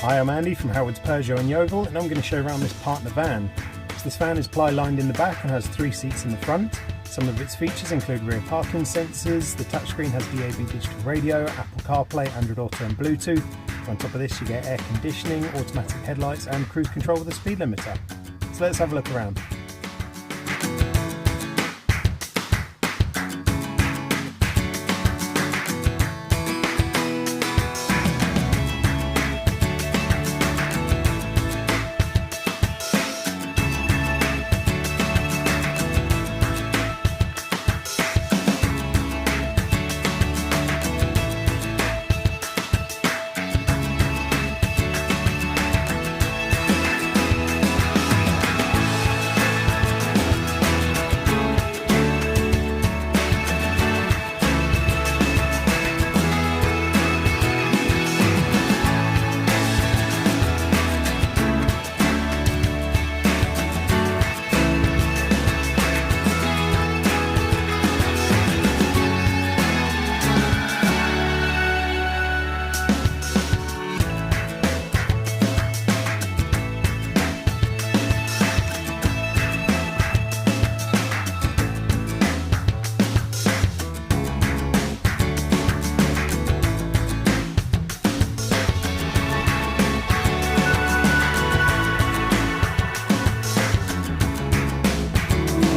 Hi, I'm Andy from Howard's Peugeot in Yeovil, and I'm going to show you around this partner van. So this van is ply-lined in the back and has 3 seats in the front. Some of its features include rear parking sensors, the touchscreen has DAB digital radio, Apple CarPlay, Android Auto and Bluetooth. On top of this you get air conditioning, automatic headlights and cruise control with a speed limiter. So let's have a look around.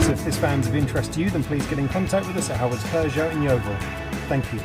If this van's of interest to you, then please get in contact with us at Howard's Peugeot in Yeovil. Thank you.